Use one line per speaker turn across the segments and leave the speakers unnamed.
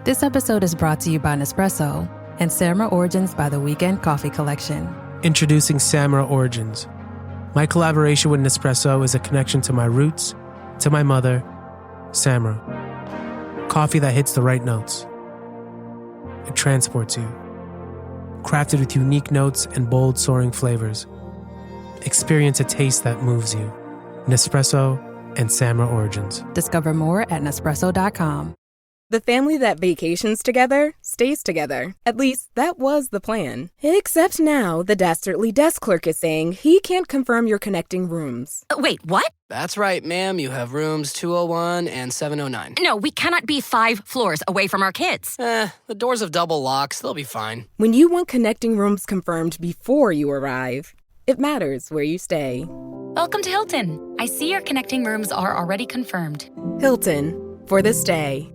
This episode is brought to you by Nespresso and Samra Origins by the Weekend Coffee Collection.
Introducing Samra Origins. My collaboration with Nespresso is a connection to my roots, to my mother, Samra. Coffee that hits the right notes. It transports you. Crafted with unique notes and bold soaring flavors. Experience a taste that moves you. Nespresso and Samra Origins.
Discover more at Nespresso.com.
The family that vacations together stays together. At least, that was the plan. Except now, the dastardly desk clerk is saying he can't confirm your connecting rooms.
Wait, what?
That's right, ma'am. You have rooms 201 and 709.
No, we cannot be 5 floors away from our kids.
The doors have double locks. They'll be fine.
When you want connecting rooms confirmed before you arrive, it matters where you stay.
Welcome to Hilton. I see your connecting rooms are already confirmed.
Hilton, for the stay.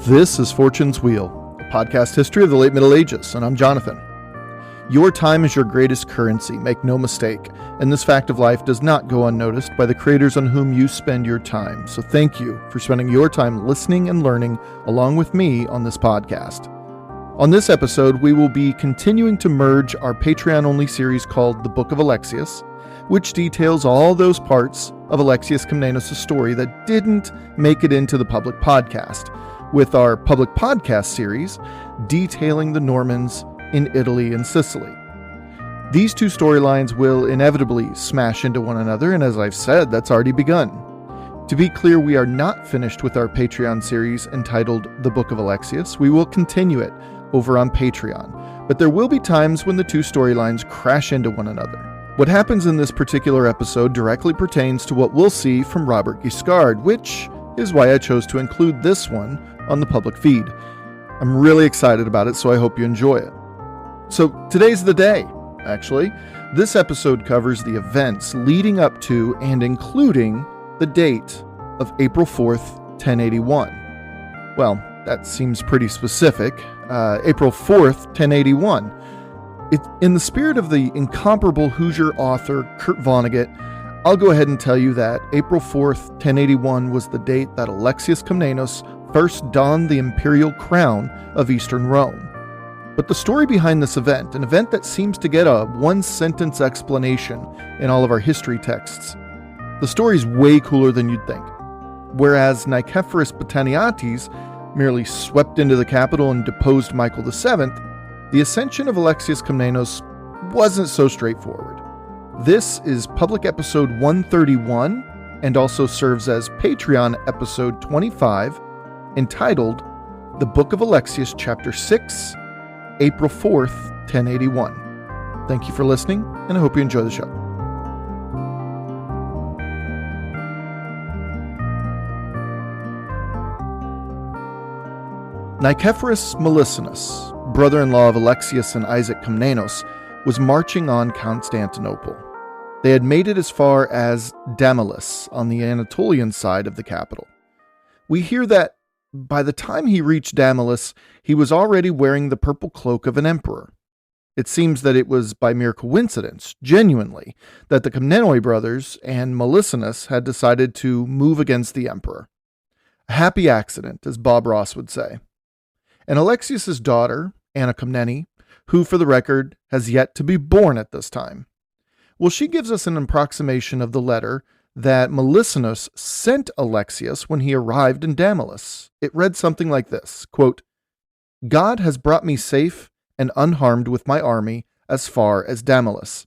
This is Fortune's Wheel, a podcast history of the late Middle Ages, and I'm Jonathan. Your time is your greatest currency, make no mistake, and this fact of life does not go unnoticed by the creators on whom you spend your time. So thank you for spending your time listening and learning along with me on this podcast. On this episode, we will be continuing to merge our Patreon-only series called The Book of Alexios, which details all those parts of Alexios Komnenos' story that didn't make it into the public podcast, with our public podcast series detailing the Normans in Italy and Sicily. These two storylines will inevitably smash into one another, and as I've said, that's already begun. To be clear, we are not finished with our Patreon series entitled The Book of Alexios. We will continue it over on Patreon, but there will be times when the two storylines crash into one another. What happens in this particular episode directly pertains to what we'll see from Robert Guiscard, which is why I chose to include this one on the public feed. I'm really excited about it, so I hope you enjoy it. So today's the day, actually. This episode covers the events leading up to and including the date of April 4th, 1081. Well, that seems pretty specific. April 4th, 1081. In the spirit of the incomparable Hoosier author Kurt Vonnegut, I'll go ahead and tell you that April 4th, 1081 was the date that Alexios Komnenos first donned the imperial crown of Eastern Rome. But the story behind this event, an event that seems to get a one-sentence explanation in all of our history texts, the story's way cooler than you'd think. Whereas Nicephorus Botaniates merely swept into the capital and deposed Michael VII, the ascension of Alexios Komnenos wasn't so straightforward. This is public episode 131 and also serves as Patreon episode 25, entitled The Book of Alexios, Chapter 6, April 4th, 1081. Thank you for listening, and I hope you enjoy the show. Nicephorus Melissenus, brother-in-law of Alexios and Isaac Komnenos, was marching on Constantinople. They had made it as far as Damalis on the Anatolian side of the capital. We hear that by the time he reached Damalis, he was already wearing the purple cloak of an emperor. It seems that it was by mere coincidence, genuinely, that the Komnenoi brothers and Melissenus had decided to move against the emperor. A happy accident, as Bob Ross would say. And Alexios' daughter, Anna Komnene, who, for the record, has yet to be born at this time. Well, she gives us an approximation of the letter that Melissenus sent Alexios when he arrived in Damalis. It read something like this, quote, "God has brought me safe and unharmed with my army as far as Damalis.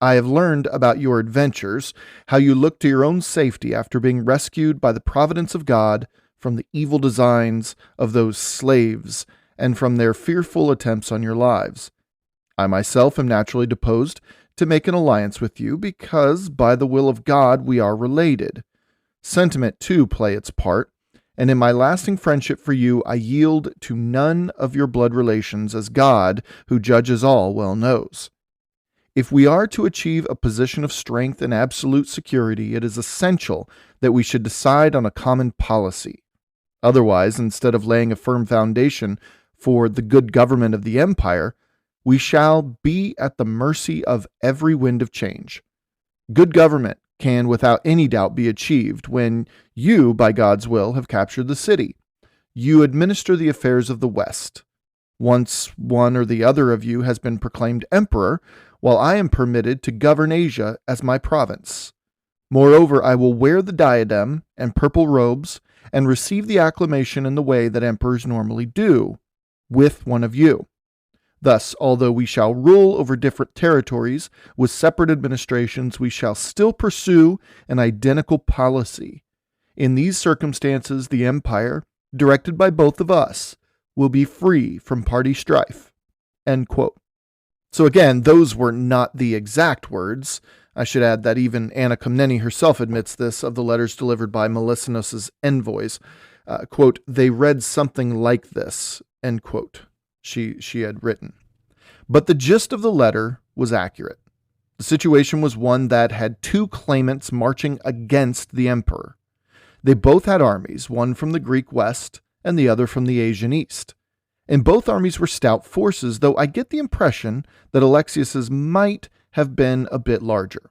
I have learned about your adventures, how you looked to your own safety after being rescued by the providence of God from the evil designs of those slaves and from their fearful attempts on your lives. I myself am naturally disposed to make an alliance with you because by the will of God we are related. Sentiment too play its part, and in my lasting friendship for you I yield to none of your blood relations, as God, who judges all, well knows. If we are to achieve a position of strength and absolute security, it is essential that we should decide on a common policy. Otherwise, instead of laying a firm foundation for the good government of the empire, We shall be at the mercy of every wind of change. Good government can without any doubt be achieved when you, by God's will, have captured the city. You administer the affairs of the West. Once one or the other of you has been proclaimed emperor, while I am permitted to govern Asia as my province. Moreover, I will wear the diadem and purple robes and receive the acclamation in the way that emperors normally do, with one of you. Thus, although we shall rule over different territories with separate administrations, we shall still pursue an identical policy. In these circumstances, the empire, directed by both of us, will be free from party strife." End quote. So again, those were not the exact words. I should add that even Anna Komneni herself admits this of the letters delivered by Melicinos' envoys. Quote, "They read something like this," end quote. She had written. But the gist of the letter was accurate. The situation was one that had two claimants marching against the emperor. They both had armies, one from the Greek west and the other from the Asian east. And both armies were stout forces, though I get the impression that Alexios's might have been a bit larger.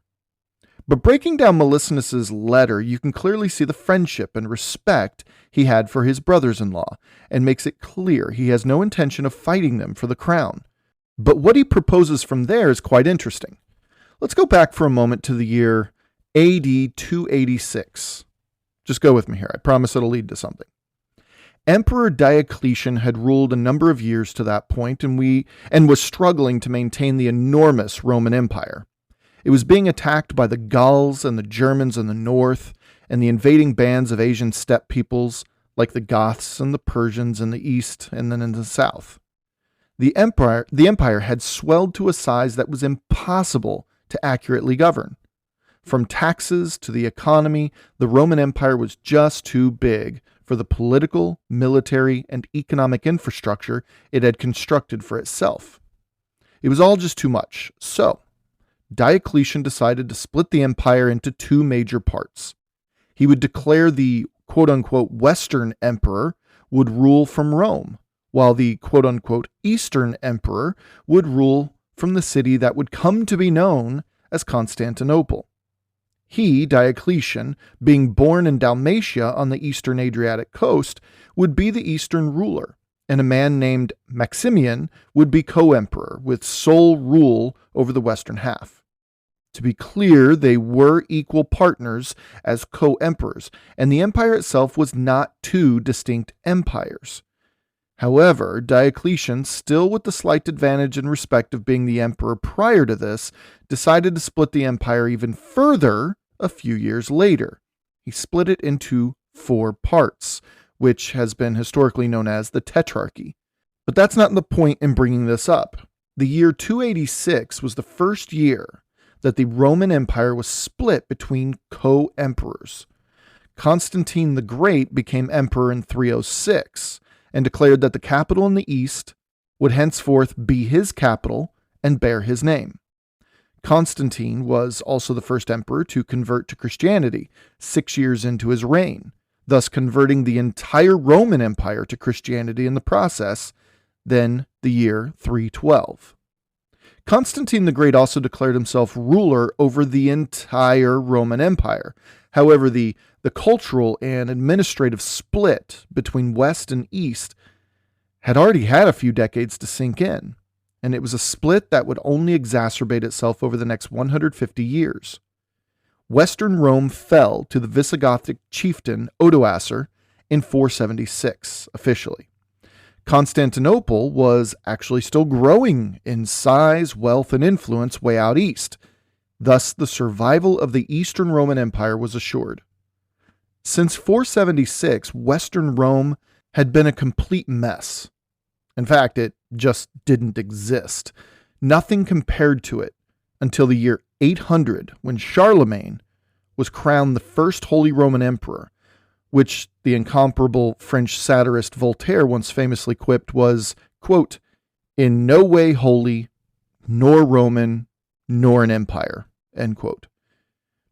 But breaking down Melicinos' letter, you can clearly see the friendship and respect he had for his brothers-in-law, and makes it clear he has no intention of fighting them for the crown. But what he proposes from there is quite interesting. Let's go back for a moment to the year AD 286. Just go with me here. I promise it'll lead to something. Emperor Diocletian had ruled a number of years to that point, and was struggling to maintain the enormous Roman Empire. It was being attacked by the Gauls and the Germans in the north, and the invading bands of Asian steppe peoples like the Goths and the Persians in the east and then in the south. The empire had swelled to a size that was impossible to accurately govern. From taxes to the economy, the Roman Empire was just too big for the political, military, and economic infrastructure it had constructed for itself. It was all just too much. So, Diocletian decided to split the empire into two major parts. He would declare the quote-unquote Western Emperor would rule from Rome, while the quote-unquote Eastern Emperor would rule from the city that would come to be known as Constantinople. He, Diocletian, being born in Dalmatia on the eastern Adriatic coast, would be the eastern ruler, and a man named Maximian would be co-emperor with sole rule over the western half. To be clear, they were equal partners as co-emperors, and the empire itself was not two distinct empires. However, Diocletian, still with the slight advantage in respect of being the emperor prior to this, decided to split the empire even further a few years later. He split it into 4 parts, which has been historically known as the Tetrarchy. But that's not the point in bringing this up. The year 286 was the first year that the Roman Empire was split between co-emperors. Constantine the Great became emperor in 306 and declared that the capital in the east would henceforth be his capital and bear his name. Constantine was also the first emperor to convert to Christianity 6 years into his reign, thus converting the entire Roman Empire to Christianity in the process, then the year 312. Constantine the Great also declared himself ruler over the entire Roman Empire. However, the cultural and administrative split between West and East had already had a few decades to sink in, and it was a split that would only exacerbate itself over the next 150 years. Western Rome fell to the Visigothic chieftain Odoacer in 476, officially. Constantinople was actually still growing in size, wealth, and influence way out east. Thus, the survival of the Eastern Roman Empire was assured. Since 476, Western Rome had been a complete mess. In fact, it just didn't exist. Nothing compared to it until the year 800, when Charlemagne was crowned the first Holy Roman Emperor, which the incomparable French satirist Voltaire once famously quipped was, quote, "in no way holy, nor Roman, nor an empire," end quote.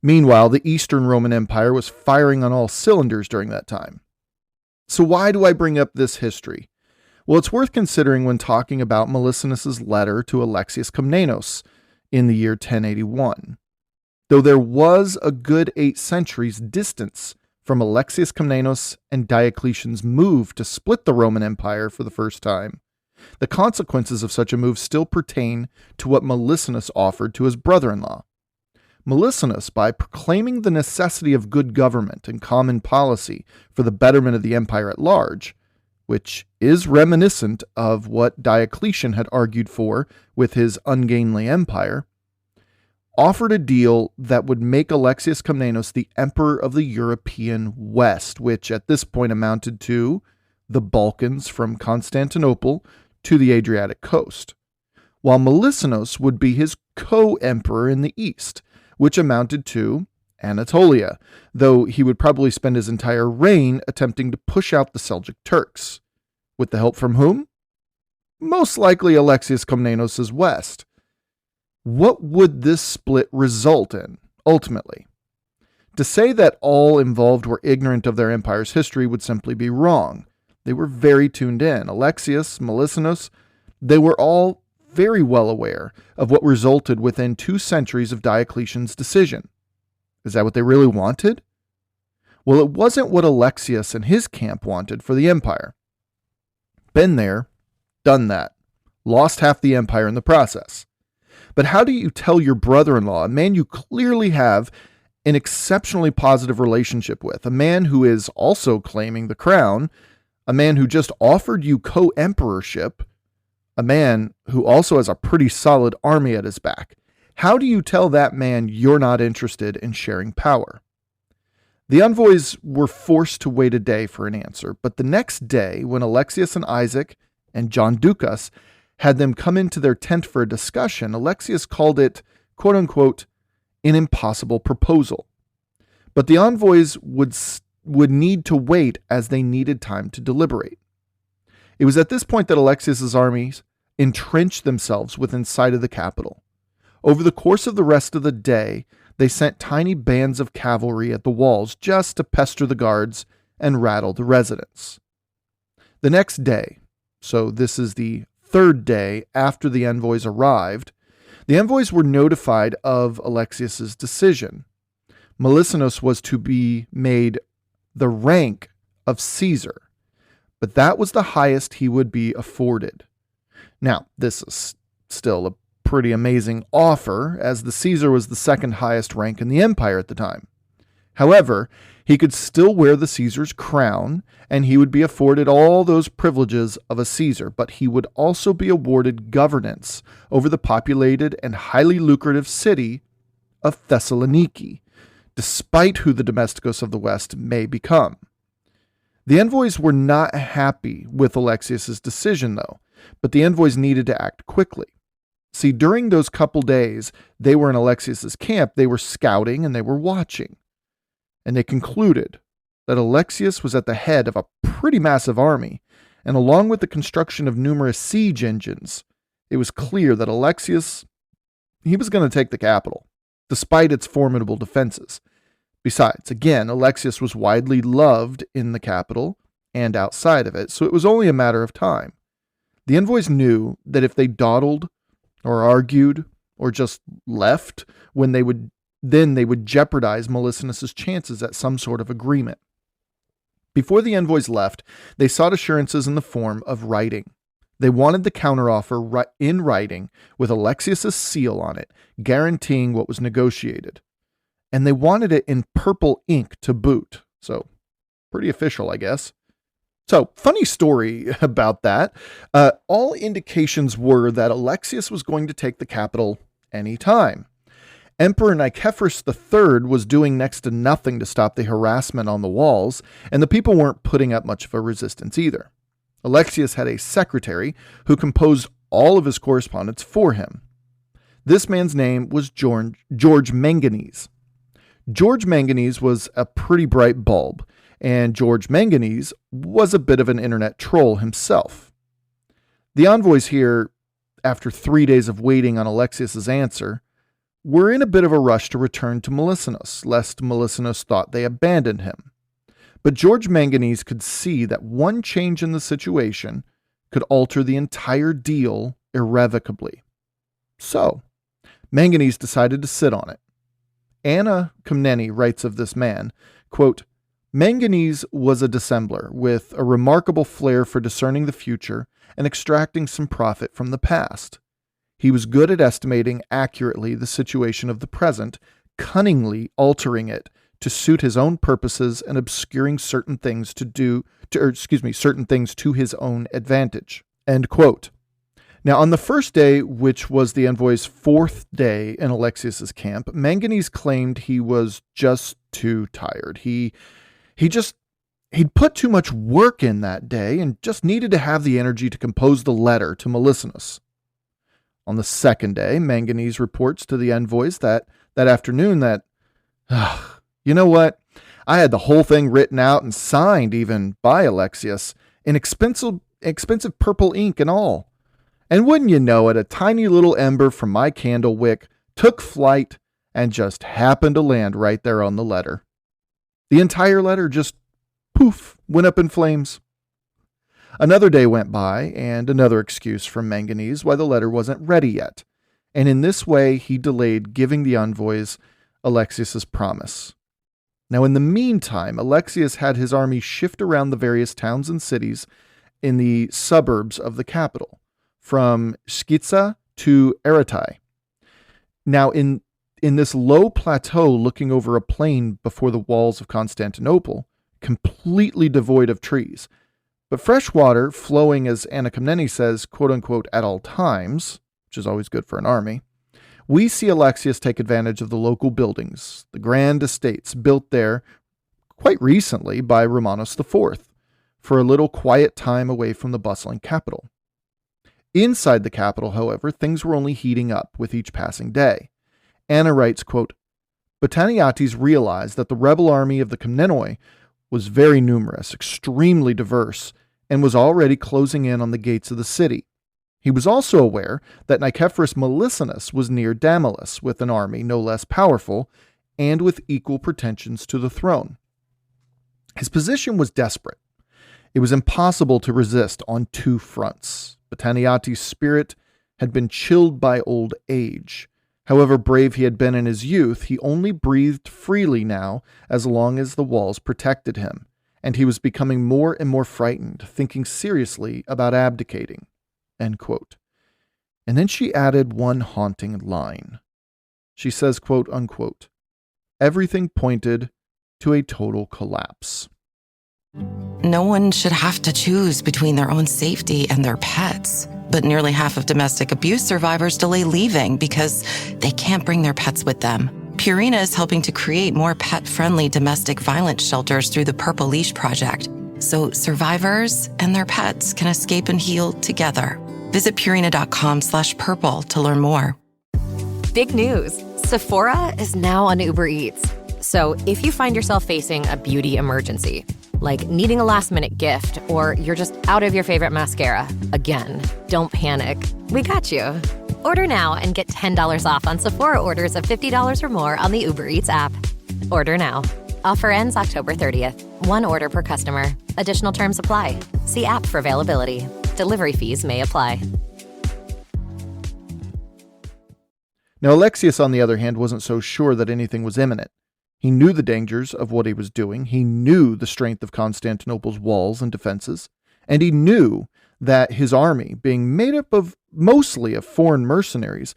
Meanwhile, the Eastern Roman Empire was firing on all cylinders during that time. So why do I bring up this history? Well, it's worth considering when talking about Melissenus' letter to Alexios Komnenos in the year 1081. Though there was a good 8 centuries distance from Alexios Komnenos and Diocletian's move to split the Roman Empire for the first time, the consequences of such a move still pertain to what Melissenus offered to his brother-in-law. Melissenus, by proclaiming the necessity of good government and common policy for the betterment of the empire at large, which is reminiscent of what Diocletian had argued for with his ungainly empire, offered a deal that would make Alexios Komnenos the emperor of the European West, which at this point amounted to the Balkans from Constantinople to the Adriatic coast, while Melissenus would be his co-emperor in the East, which amounted to Anatolia, though he would probably spend his entire reign attempting to push out the Seljuk Turks. With the help from whom? Most likely Alexios Komnenos' West. What would this split result in, ultimately? To say that all involved were ignorant of their empire's history would simply be wrong. They were very tuned in. Alexios, Melissenus, they were all very well aware of what resulted within 2 centuries of Diocletian's decision. Is that what they really wanted? Well, it wasn't what Alexios and his camp wanted for the empire. Been there, done that. Lost half the empire in the process. But how do you tell your brother-in-law, a man you clearly have an exceptionally positive relationship with, a man who is also claiming the crown, a man who just offered you co-emperorship, a man who also has a pretty solid army at his back? How do you tell that man you're not interested in sharing power? The envoys were forced to wait a day for an answer, but the next day, when Alexios and Isaac and John Ducas had them come into their tent for a discussion, Alexios called it, quote-unquote, an impossible proposal. But the envoys would need to wait as they needed time to deliberate. It was at this point that Alexios' armies entrenched themselves within sight of the capital. Over the course of the rest of the day, they sent tiny bands of cavalry at the walls just to pester the guards and rattle the residents. The next day, so this is the 3rd day after the envoys arrived, the envoys were notified of Alexios' decision. Melissenus was to be made the rank of Caesar, but that was the highest he would be afforded. Now, this is still a pretty amazing offer, as the Caesar was the 2nd highest rank in the empire at the time. However, he could still wear the Caesar's crown, and he would be afforded all those privileges of a Caesar, but he would also be awarded governance over the populated and highly lucrative city of Thessaloniki, despite who the domesticos of the West may become. The envoys were not happy with Alexios' decision, though, but the envoys needed to act quickly. See, during those couple days they were in Alexios' camp, they were scouting and they were watching. And they concluded that Alexios was at the head of a pretty massive army, and along with the construction of numerous siege engines, it was clear that Alexios, he was going to take the capital, despite its formidable defenses. Besides, again, Alexios was widely loved in the capital and outside of it, so it was only a matter of time. The envoys knew that if they dawdled or argued or just left, they would jeopardize Melissenus' chances at some sort of agreement. Before the envoys left, they sought assurances in the form of writing. They wanted the counteroffer in writing with Alexios' seal on it, guaranteeing what was negotiated. And they wanted it in purple ink to boot. So, pretty official, I guess. So, funny story about that. All indications were that Alexios was going to take the capital anytime. Emperor Nicephorus III was doing next to nothing to stop the harassment on the walls, and the people weren't putting up much of a resistance either. Alexios had a secretary who composed all of his correspondence for him. This man's name was George Manganese. George Manganese was a pretty bright bulb, and George Manganese was a bit of an internet troll himself. The envoys here, after 3 days of waiting on Alexios' answer, were in a bit of a rush to return to Melissenus, lest Melissenus thought they abandoned him. But George Manganese could see that one change in the situation could alter the entire deal irrevocably. So, Manganese decided to sit on it. Anna Komneni writes of this man, quote, Manganese was a dissembler with a remarkable flair for discerning the future and extracting some profit from the past. He was good at estimating accurately the situation of the present, cunningly altering it to suit his own purposes and obscuring certain things certain things to his own advantage. End quote. Now, on the first day, which was the envoy's fourth day in Alexios's camp, Manganese claimed he was just too tired. He'd put too much work in that day and just needed to have the energy to compose the letter to Melissenus. On the second day, Manganese reports to the envoys that afternoon that, you know what? I had the whole thing written out and signed even by Alexios in expensive purple ink and all. And wouldn't you know it, a tiny little ember from my candle wick took flight and just happened to land right there on the letter. The entire letter just, poof, went up in flames. Another day went by, and another excuse from Manganese why the letter wasn't ready yet, and in this way he delayed giving the envoys Alexios' promise. Now in the meantime, Alexios had his army shift around the various towns and cities in the suburbs of the capital, from Skitsa to Eratai. Now in this low plateau looking over a plain before the walls of Constantinople, completely devoid of trees, but fresh water flowing, as Anna Komneni says, quote-unquote, at all times, which is always good for an army, we see Alexios take advantage of the local buildings, the grand estates built there quite recently by Romanos IV, for a little quiet time away from the bustling capital. Inside the capital, however, things were only heating up with each passing day. Anna writes, quote, Botaniates realized that the rebel army of the Komnenoi was very numerous, extremely diverse, and was already closing in on the gates of the city. He was also aware that Nicephorus Melissenus was near Damalis with an army no less powerful and with equal pretensions to the throne. His position was desperate. It was impossible to resist on two fronts. Botaniates' spirit had been chilled by old age. However brave he had been in his youth, he only breathed freely now as long as the walls protected him, and he was becoming more and more frightened, thinking seriously about abdicating. End quote. And then she added one haunting line. She says, quote unquote, everything pointed to a total collapse.
No one should have to choose between their own safety and their pets. But nearly half of domestic abuse survivors delay leaving because they can't bring their pets with them. Purina is helping to create more pet-friendly domestic violence shelters through the Purple Leash Project, so survivors and their pets can escape and heal together. Visit Purina.com/purple to learn more.
Big news! Sephora is now on Uber Eats. So if you find yourself facing a beauty emergency, like needing a last-minute gift, or you're just out of your favorite mascara, again, don't panic. We got you. Order now and get $10 off on Sephora orders of $50 or more on the Uber Eats app. Order now. Offer ends October 30th. One order per customer. Additional terms apply. See app for availability. Delivery fees may apply.
Now, Alexios, on the other hand, wasn't so sure that anything was imminent. He knew the dangers of what he was doing. He knew the strength of Constantinople's walls and defenses. And he knew that his army, being made up of mostly of foreign mercenaries,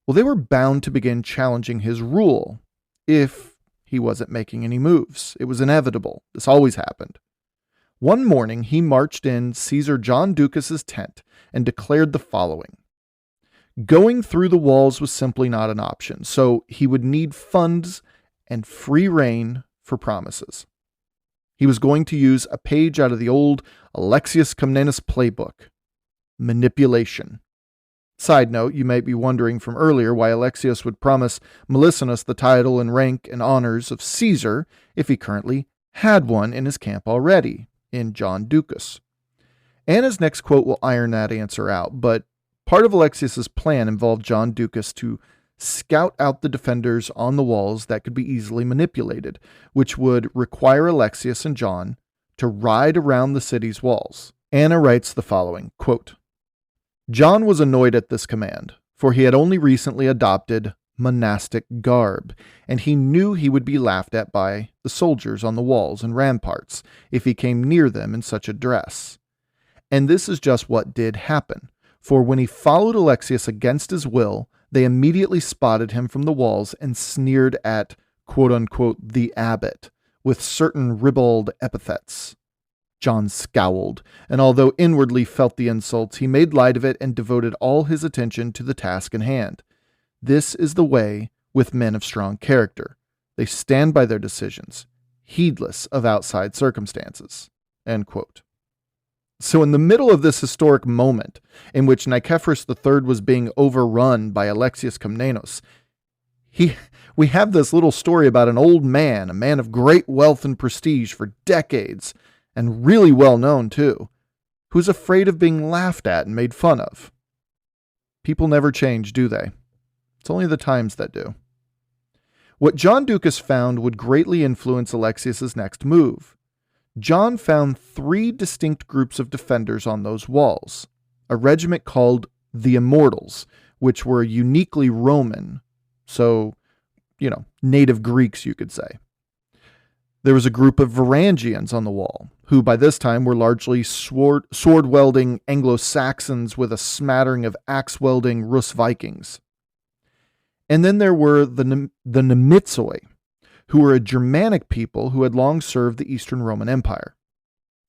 well, they were bound to begin challenging his rule if he wasn't making any moves. It was inevitable. This always happened. One morning, he marched in Caesar John Ducas's tent and declared the following. Going through the walls was simply not an option, so he would need funds and free rein for promises. He was going to use a page out of the old Alexios Komnenos playbook, manipulation. Side note, you might be wondering from earlier why Alexios would promise Melissenus the title and rank and honors of Caesar if he currently had one in his camp already, in John Ducas. Anna's next quote will iron that answer out, but part of Alexios's plan involved John Ducas to scout out the defenders on the walls that could be easily manipulated, which would require Alexios and John to ride around the city's walls. Anna writes the following, quote, John was annoyed at this command, for he had only recently adopted monastic garb, and he knew he would be laughed at by the soldiers on the walls and ramparts if he came near them in such a dress. And this is just what did happen, for when he followed Alexius against his will, they immediately spotted him from the walls and sneered at, quote-unquote, the abbot, with certain ribald epithets. John scowled, and although inwardly felt the insults, he made light of it and devoted all his attention to the task in hand. This is the way with men of strong character. They stand by their decisions, heedless of outside circumstances. End quote. So in the middle of this historic moment in which Nicephorus III was being overrun by Alexios Komnenos, we have this little story about an old man, a man of great wealth and prestige for decades, and really well known too, who's afraid of being laughed at and made fun of. People never change, do they? It's only the times that do. What John Ducas found would greatly influence Alexius's next move. John found 3 distinct groups of defenders on those walls, a regiment called the Immortals, which were uniquely Roman, so, native Greeks, you could say. There was a group of Varangians on the wall, who by this time were largely sword-wielding Anglo-Saxons with a smattering of axe-wielding Rus Vikings. And then there were the Nemitsoi, who were a Germanic people who had long served the Eastern Roman Empire.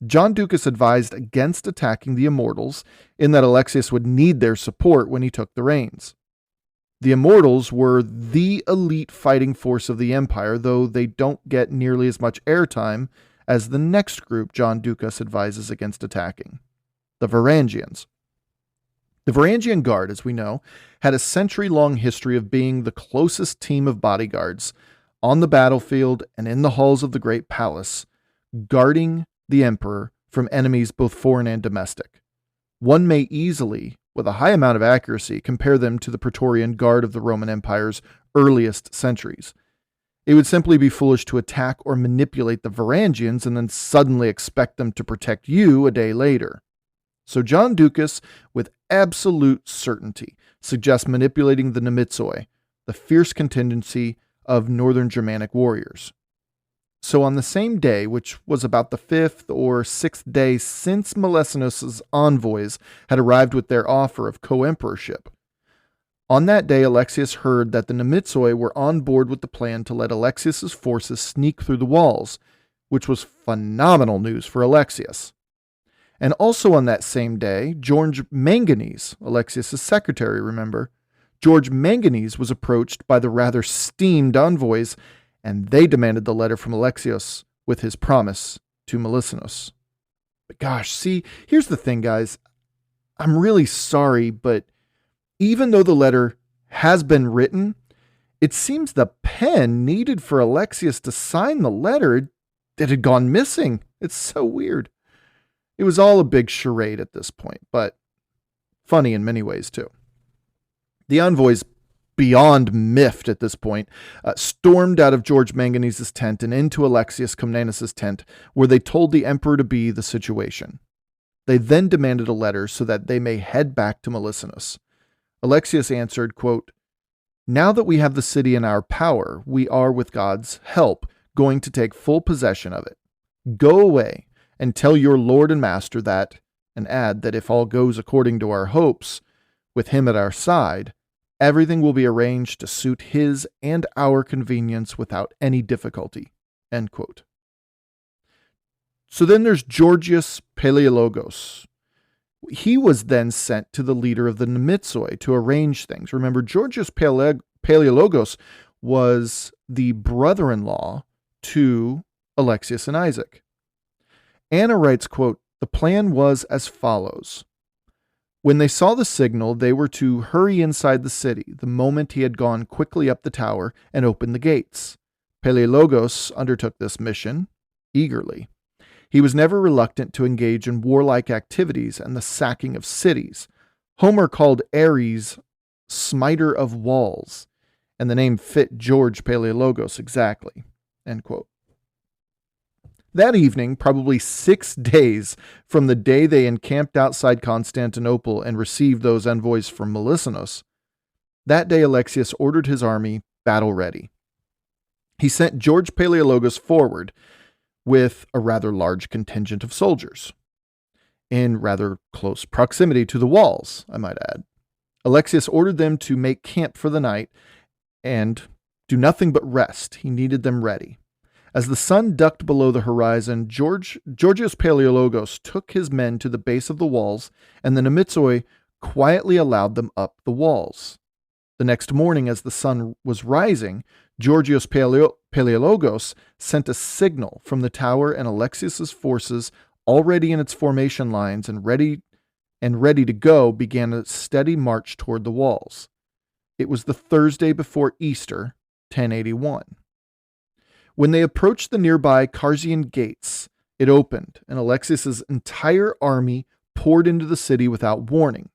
John Ducas advised against attacking the Immortals, in that Alexius would need their support when he took the reins. The Immortals were the elite fighting force of the empire, though they don't get nearly as much airtime as the next group John Ducas advises against attacking, the Varangians. The Varangian Guard, as we know, had a century-long history of being the closest team of bodyguards on the battlefield and in the halls of the Great Palace, guarding the emperor from enemies both foreign and domestic. One may easily, with a high amount of accuracy, compare them to the Praetorian Guard of the Roman Empire's earliest centuries. It would simply be foolish to attack or manipulate the Varangians and then suddenly expect them to protect you a day later. So John Ducas, with absolute certainty, suggests manipulating the Nemitsoi, the fierce contingency of northern Germanic warriors. So on the same day, which was about the 5th or 6th day since Melesinos' envoys had arrived with their offer of co-emperorship, on that day Alexius heard that the Nemitsoi were on board with the plan to let Alexius' forces sneak through the walls, which was phenomenal news for Alexius. And also on that same day, George Manganese, Alexius' secretary, remember, George Manganese was approached by the rather steamed envoys, and they demanded the letter from Alexios with his promise to Melesinos. But gosh, see, here's the thing, guys. I'm really sorry, but even though the letter has been written, it seems the pen needed for Alexius to sign the letter that had gone missing. It's so weird. It was all a big charade at this point, but funny in many ways too. The envoys, beyond miffed at this point, stormed out of George Manganese's tent and into Alexios Komnenos' tent, where they told the emperor to be the situation. They then demanded a letter so that they may head back to Melesinos. Alexios answered, quote, "Now that we have the city in our power, we are, with God's help, going to take full possession of it. Go away and tell your lord and master that, and add that if all goes according to our hopes, with him at our side, everything will be arranged to suit his and our convenience without any difficulty." End quote. So then there's Georgius Palaiologos. He was then sent to the leader of the Nemitsoi to arrange things. Remember, Georgius Palaiologos was the brother-in-law to Alexius and Isaac. Anna writes, quote, "The plan was as follows. When they saw the signal, they were to hurry inside the city the moment he had gone quickly up the tower and opened the gates. Palaiologos undertook this mission eagerly. He was never reluctant to engage in warlike activities and the sacking of cities. Homer called Ares smiter of walls, and the name fit George Palaiologos exactly." End quote. That evening, probably 6 days from the day they encamped outside Constantinople and received those envoys from Melissenos, that day Alexios ordered his army battle ready. He sent George Palaeologos forward with a rather large contingent of soldiers, in rather close proximity to the walls, I might add. Alexios ordered them to make camp for the night and do nothing but rest. He needed them ready. As the sun ducked below the horizon, Georgios Palaeologos took his men to the base of the walls, and the Nemitsoi quietly allowed them up the walls. The next morning, as the sun was rising, Georgios Palaeologos sent a signal from the tower, and Alexios' forces, already in its formation lines and ready to go, began a steady march toward the walls. It was the Thursday before Easter, 1081. When they approached the nearby Carzian gates, it opened, and Alexios' entire army poured into the city without warning.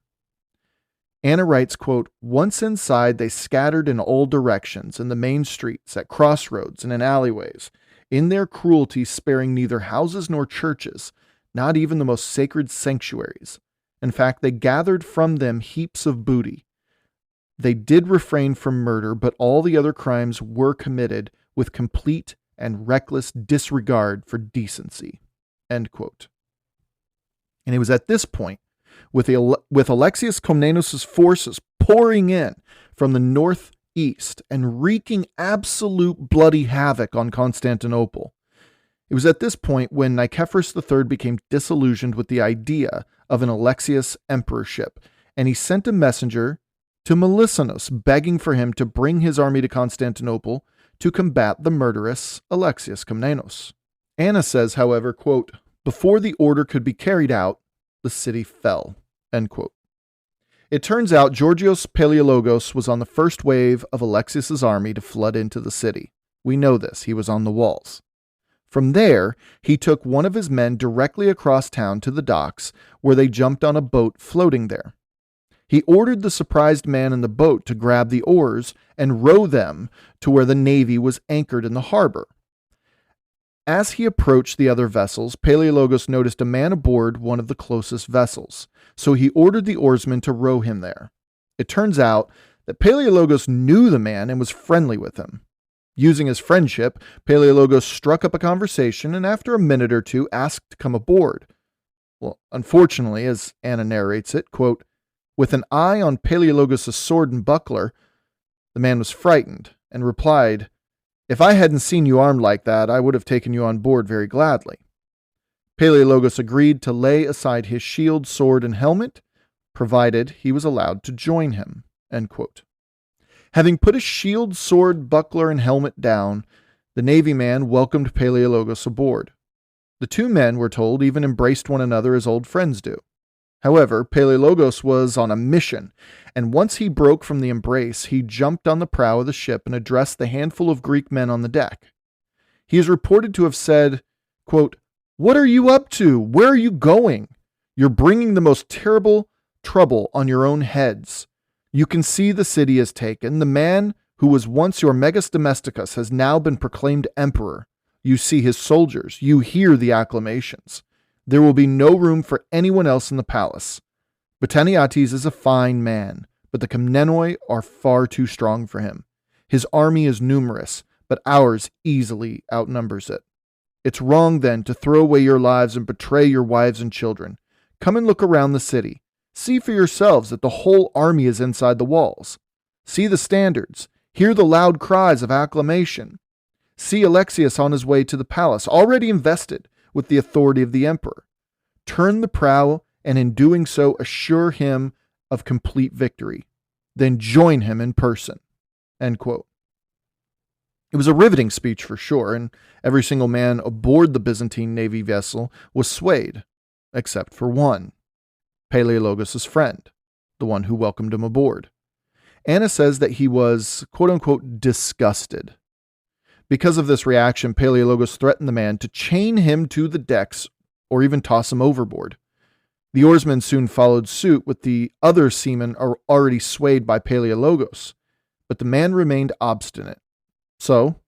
Anna writes, quote, "Once inside, they scattered in all directions, in the main streets, at crossroads, and in alleyways, in their cruelty sparing neither houses nor churches, not even the most sacred sanctuaries. In fact, they gathered from them heaps of booty. They did refrain from murder, but all the other crimes were committed with complete and reckless disregard for decency." End quote. And it was at this point, with Alexios Komnenos' forces pouring in from the northeast and wreaking absolute bloody havoc on Constantinople, it was at this point when Nicephorus III became disillusioned with the idea of an Alexios emperorship, and he sent a messenger to Melissenos begging for him to bring his army to Constantinople to combat the murderous Alexios Komnenos. Anna says, however, quote, "Before the order could be carried out, the city fell." End quote. It turns out Georgios Palaeologos was on the first wave of Alexios' army to flood into the city. We know this. He was on the walls. From there, he took one of his men directly across town to the docks, where they jumped on a boat floating there. He ordered the surprised man in the boat to grab the oars and row them to where the navy was anchored in the harbor. As he approached the other vessels, Palaeologos noticed a man aboard one of the closest vessels, so he ordered the oarsmen to row him there. It turns out that Palaeologos knew the man and was friendly with him. Using his friendship, Palaeologos struck up a conversation and after a minute or two asked to come aboard. Well, unfortunately, as Anna narrates it, quote, "With an eye on Palaeologos' sword and buckler, the man was frightened and replied, 'If I hadn't seen you armed like that, I would have taken you on board very gladly.' Palaeologos agreed to lay aside his shield, sword, and helmet, provided he was allowed to join him." End quote. Having put his shield, sword, buckler, and helmet down, the navy man welcomed Palaeologos aboard. The two men, we're told, even embraced one another as old friends do. However, Palaeologos was on a mission, and once he broke from the embrace, he jumped on the prow of the ship and addressed the handful of Greek men on the deck. He is reported to have said, quote, "What are you up to? Where are you going? You're bringing the most terrible trouble on your own heads. You can see the city is taken. The man who was once your megas domesticus has now been proclaimed emperor. You see his soldiers. You hear the acclamations. There will be no room for anyone else in the palace. Botaniates is a fine man, but the Komnenoi are far too strong for him. His army is numerous, but ours easily outnumbers it. It's wrong then to throw away your lives and betray your wives and children. Come and look around the city. See for yourselves that the whole army is inside the walls. See the standards. Hear the loud cries of acclamation. See Alexios on his way to the palace, already invested with the authority of the emperor. Turn the prow, and in doing so assure him of complete victory. Then join him in person." End quote. It was a riveting speech for sure, and every single man aboard the Byzantine navy vessel was swayed, except for one, Palaeologos' friend, the one who welcomed him aboard. Anna says that he was, quote-unquote, disgusted. Because of this reaction, Palaeologos threatened the man to chain him to the decks or even toss him overboard. The oarsmen soon followed suit, with the other seamen already swayed by Palaeologos, but the man remained obstinate. So,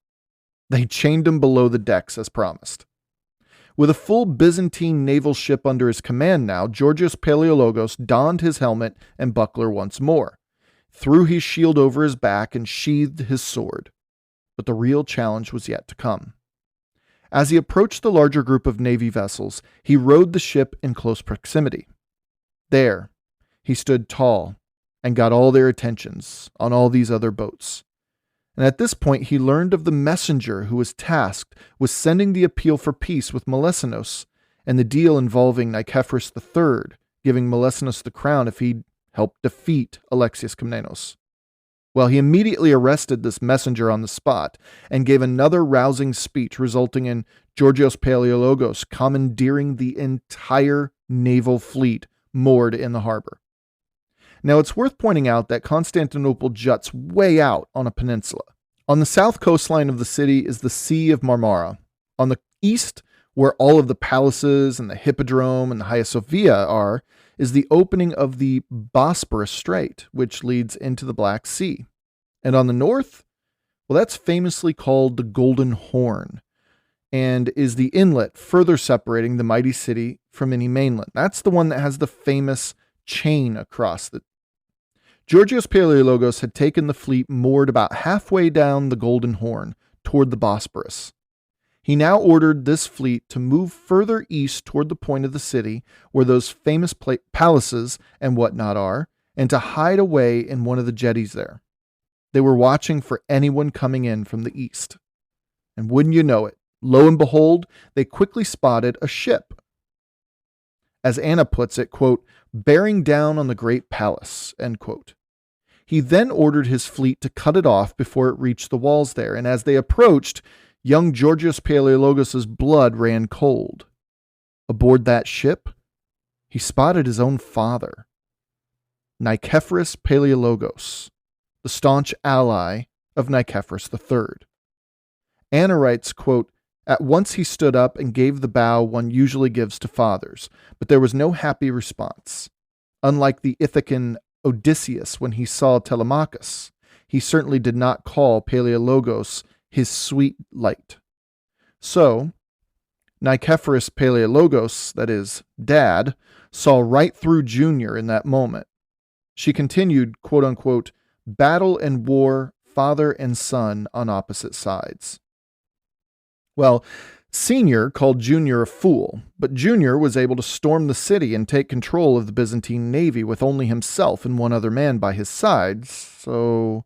they chained him below the decks as promised. With a full Byzantine naval ship under his command now, Georgios Palaiologos donned his helmet and buckler once more, threw his shield over his back, and sheathed his sword. But the real challenge was yet to come. As he approached the larger group of navy vessels, he rode the ship in close proximity. There, he stood tall and got all their attentions on all these other boats. And at this point, he learned of the messenger who was tasked with sending the appeal for peace with Melesinos, and the deal involving Nicephorus III, giving Melesinos the crown if he'd helped defeat Alexios Komnenos. Well, he immediately arrested this messenger on the spot and gave another rousing speech, resulting in Georgios Palaiologos commandeering the entire naval fleet moored in the harbor. Now, it's worth pointing out that Constantinople juts way out on a peninsula. On the south coastline of the city is the Sea of Marmara. On the east, where all of the palaces and the Hippodrome and the Hagia Sophia are, is the opening of the Bosporus Strait, which leads into the Black Sea. And on the north, well, that's famously called the Golden Horn, and is the inlet further separating the mighty city from any mainland. That's the one that has the famous chain across the. Georgios Palaiologos had taken the fleet moored about halfway down the Golden Horn toward the Bosporus. He now ordered this fleet to move further east toward the point of the city where those famous palaces and whatnot are, and to hide away in one of the jetties there. They were watching for anyone coming in from the east. And wouldn't you know it, lo and behold, they quickly spotted a ship. As Anna puts it, quote, bearing down on the great palace, end quote. He then ordered his fleet to cut it off before it reached the walls there, and as they approached, young Georgios Palaiologos' blood ran cold. Aboard that ship, he spotted his own father, Nicephorus Palaiologos, the staunch ally of Nicephorus III. Anna writes, quote, at once he stood up and gave the bow one usually gives to fathers, but there was no happy response. Unlike the Ithacan Odysseus when he saw Telemachus, he certainly did not call Palaiologos his sweet light. So, Nicephorus Palaiologos, that is, Dad, saw right through Junior in that moment. She continued, quote unquote, battle and war, father and son on opposite sides. Well, Senior called Junior a fool, but Junior was able to storm the city and take control of the Byzantine navy with only himself and one other man by his side, so,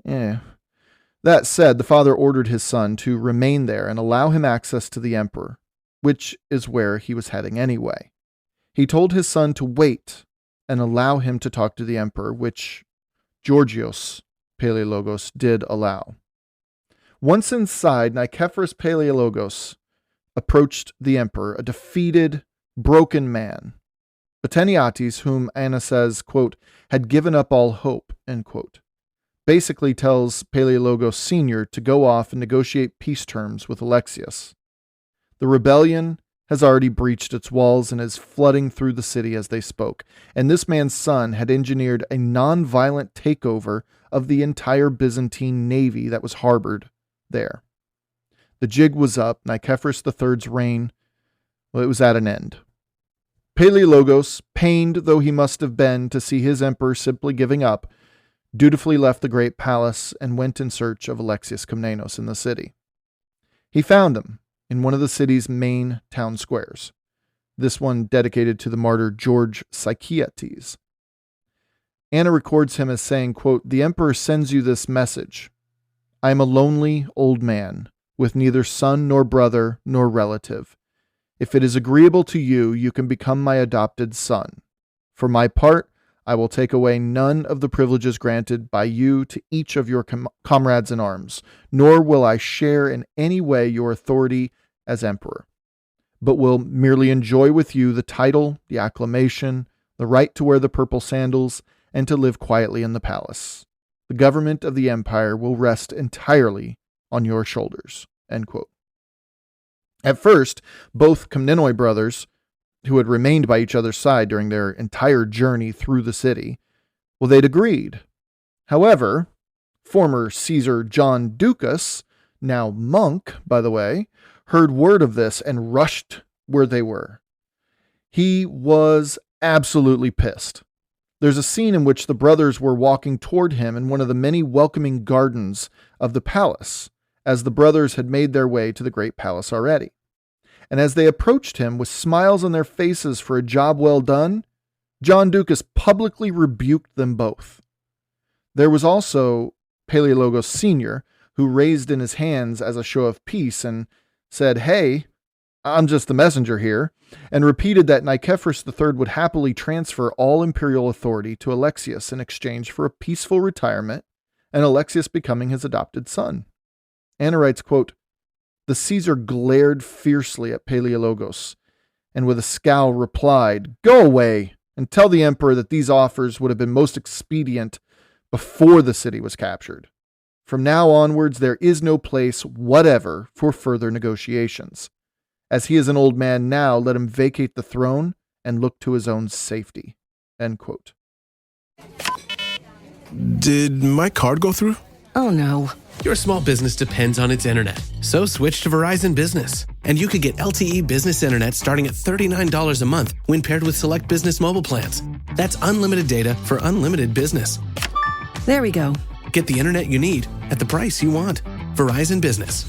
That said, the father ordered his son to remain there and allow him access to the emperor, which is where he was heading anyway. He told his son to wait and allow him to talk to the emperor, which Georgios Palaiologos did allow. Once inside, Nicephorus Palaiologos approached the emperor, a defeated, broken man. Ateniates, whom Anna says, quote, had given up all hope, end quote, basically tells Palaiologos Sr. to go off and negotiate peace terms with Alexios. The rebellion has already breached its walls and is flooding through the city as they spoke, and this man's son had engineered a non-violent takeover of the entire Byzantine navy that was harbored there. The jig was up. Nicephorus III's reign, well, it was at an end. Palaiologos, pained though he must have been to see his emperor simply giving up, dutifully left the great palace and went in search of Alexios Komnenos in the city. He found him in one of the city's main town squares, this one dedicated to the martyr George Psychiates. Anna records him as saying, quote, the emperor sends you this message. I am a lonely old man, with neither son nor brother nor relative. If it is agreeable to you, you can become my adopted son. For my part, I will take away none of the privileges granted by you to each of your comrades in arms, nor will I share in any way your authority as emperor, but will merely enjoy with you the title, the acclamation, the right to wear the purple sandals, and to live quietly in the palace. The government of the empire will rest entirely on your shoulders, end quote. At first, both Komnenoi brothers, who had remained by each other's side during their entire journey through the city, well, they'd agreed. However, former Caesar John Ducas, now monk, by the way, heard word of this and rushed where they were. He was absolutely pissed. There's a scene in which the brothers were walking toward him in one of the many welcoming gardens of the palace, as the brothers had made their way to the great palace already. And as they approached him with smiles on their faces for a job well done, John Ducas publicly rebuked them both. There was also Palaiologos Sr., who raised in his hands as a show of peace and said, "Hey, I'm just the messenger here," and repeated that Nicephorus III would happily transfer all imperial authority to Alexius in exchange for a peaceful retirement and Alexius becoming his adopted son. Anna writes, quote, "The Caesar glared fiercely at Palaiologos and with a scowl replied, 'Go away and tell the emperor that these offers would have been most expedient before the city was captured. From now onwards, there is no place whatever for further negotiations. As he is an old man now, let him vacate the throne and look to his own safety.'" End quote.
Did my card go through?
Oh no.
Your small business depends on its internet, so switch to Verizon Business. And you could get LTE business internet starting at $39 a month when paired with select business mobile plans. That's unlimited data for unlimited business.
There we go.
Get the internet you need at the price you want. Verizon Business.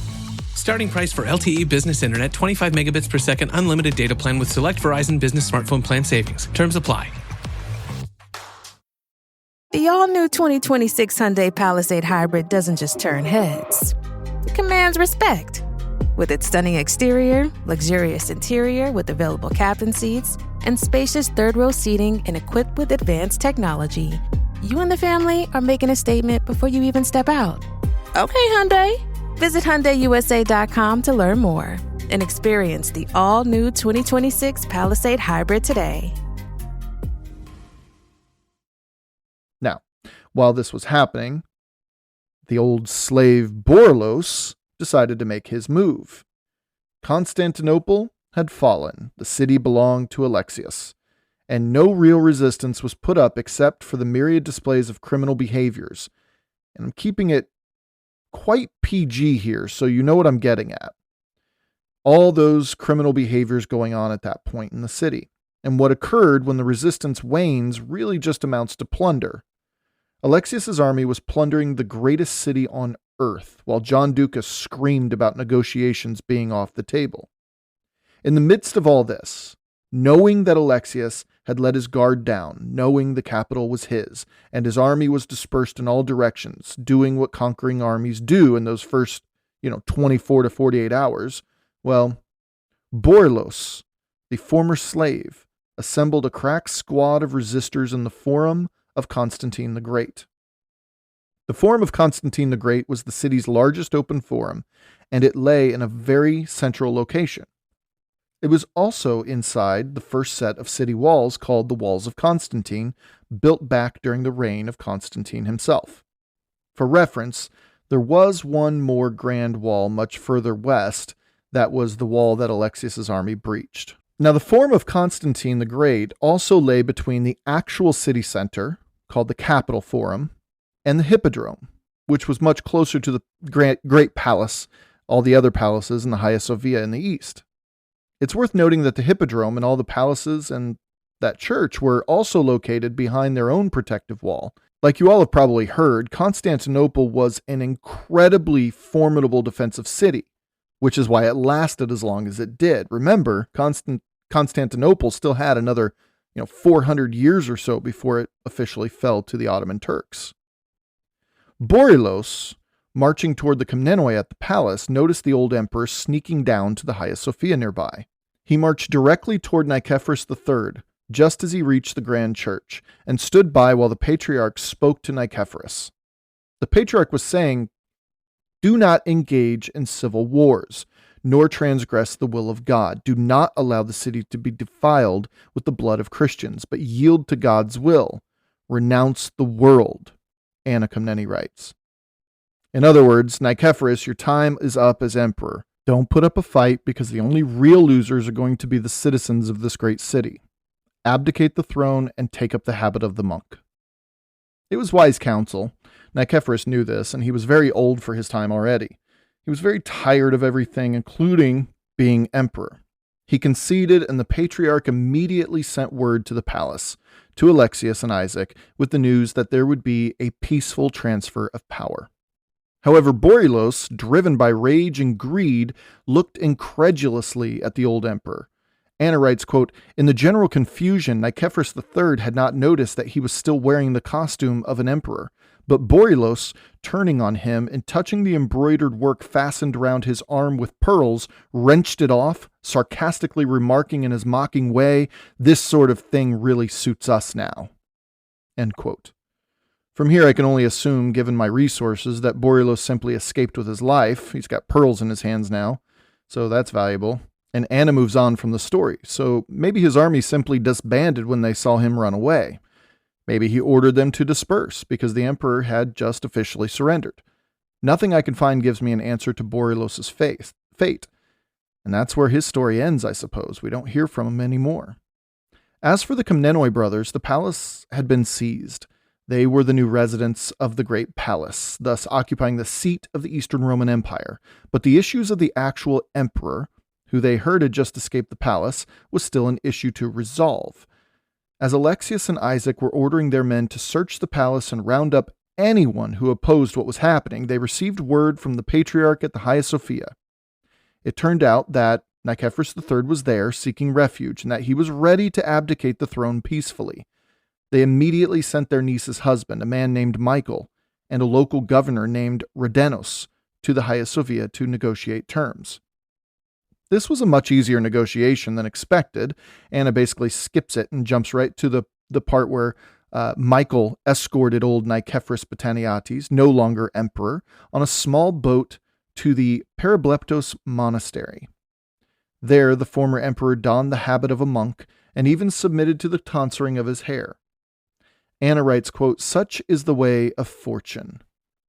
Starting price for LTE business internet, 25 megabits per second, unlimited data plan with select Verizon Business smartphone plan savings. Terms apply.
The all-new 2026 Hyundai Palisade Hybrid doesn't just turn heads. It commands respect. With its stunning exterior, luxurious interior with available captain seats, and spacious third-row seating and equipped with advanced technology, you and the family are making a statement before you even step out. Okay, Hyundai. Visit HyundaiUSA.com to learn more and experience the all-new 2026 Palisade Hybrid today.
Now, while this was happening, the old slave Borlos decided to make his move. Constantinople had fallen. The city belonged to Alexius, and no real resistance was put up except for the myriad displays of criminal behaviors. And I'm keeping it quite PG here, so you know what I'm getting at. All those criminal behaviors going on at that point in the city. And what occurred when the resistance wanes really just amounts to plunder. Alexius's army was plundering the greatest city on earth, while John Ducas screamed about negotiations being off the table. In the midst of all this, knowing that Alexius had let his guard down, knowing the capital was his, and his army was dispersed in all directions, doing what conquering armies do in those first, 24 to 48 hours, well, Borlos, the former slave, assembled a crack squad of resistors in the Forum of Constantine the Great. The Forum of Constantine the Great was the city's largest open forum, and it lay in a very central location. It was also inside the first set of city walls called the Walls of Constantine, built back during the reign of Constantine himself. For reference, there was one more grand wall much further west that was the wall that Alexius's army breached. Now, the Forum of Constantine the Great also lay between the actual city center, called the Capitol Forum, and the Hippodrome, which was much closer to the Great Palace, all the other palaces, and the Hagia Sophia in the east. It's worth noting that the Hippodrome and all the palaces and that church were also located behind their own protective wall. Like you all have probably heard, Constantinople was an incredibly formidable defensive city, which is why it lasted as long as it did. Remember, Constantinople still had another 400 years or so before it officially fell to the Ottoman Turks. Borlos, marching toward the Komnenoi at the palace, noticed the old emperor sneaking down to the Hagia Sophia nearby. He marched directly toward Nicephorus III, just as he reached the grand church, and stood by while the patriarch spoke to Nicephorus. The patriarch was saying, "Do not engage in civil wars, nor transgress the will of God. Do not allow the city to be defiled with the blood of Christians, but yield to God's will. Renounce the world," Anna Komneni writes. In other words, Nicephorus, your time is up as emperor. Don't put up a fight because the only real losers are going to be the citizens of this great city. Abdicate the throne and take up the habit of the monk. It was wise counsel. Nicephorus knew this, and he was very old for his time already. He was very tired of everything, including being emperor. He conceded, and the patriarch immediately sent word to the palace, to Alexios and Isaac, with the news that there would be a peaceful transfer of power. However, Boryilos, driven by rage and greed, looked incredulously at the old emperor. Anna writes, quote, "In the general confusion, Nicephorus III had not noticed that he was still wearing the costume of an emperor. But Boryilos, turning on him and touching the embroidered work fastened around his arm with pearls, wrenched it off, sarcastically remarking in his mocking way, 'This sort of thing really suits us now.'" End quote. From here, I can only assume, given my resources, that Boryilos simply escaped with his life. He's got pearls in his hands now, so that's valuable. And Anna moves on from the story, so maybe his army simply disbanded when they saw him run away. Maybe he ordered them to disperse because the emperor had just officially surrendered. Nothing I can find gives me an answer to Boryilos' fate. And that's where his story ends, I suppose. We don't hear from him anymore. As for the Komnenoi brothers, the palace had been seized. They were the new residents of the Great Palace, thus occupying the seat of the Eastern Roman Empire. But the issues of the actual emperor, who they heard had just escaped the palace, was still an issue to resolve. As Alexios and Isaac were ordering their men to search the palace and round up anyone who opposed what was happening, they received word from the patriarch at the Hagia Sophia. It turned out that Nicephorus III was there seeking refuge and that he was ready to abdicate the throne peacefully. They immediately sent their niece's husband, a man named Michael, and a local governor named Rhodanos, to the Hagia Sophia to negotiate terms. This was a much easier negotiation than expected. Anna basically skips it and jumps right to the part where Michael escorted old Nicephorus Botaniates, no longer emperor, on a small boat to the Parableptos monastery. There, the former emperor donned the habit of a monk and even submitted to the tonsuring of his hair. Anna writes, quote, "Such is the way of fortune.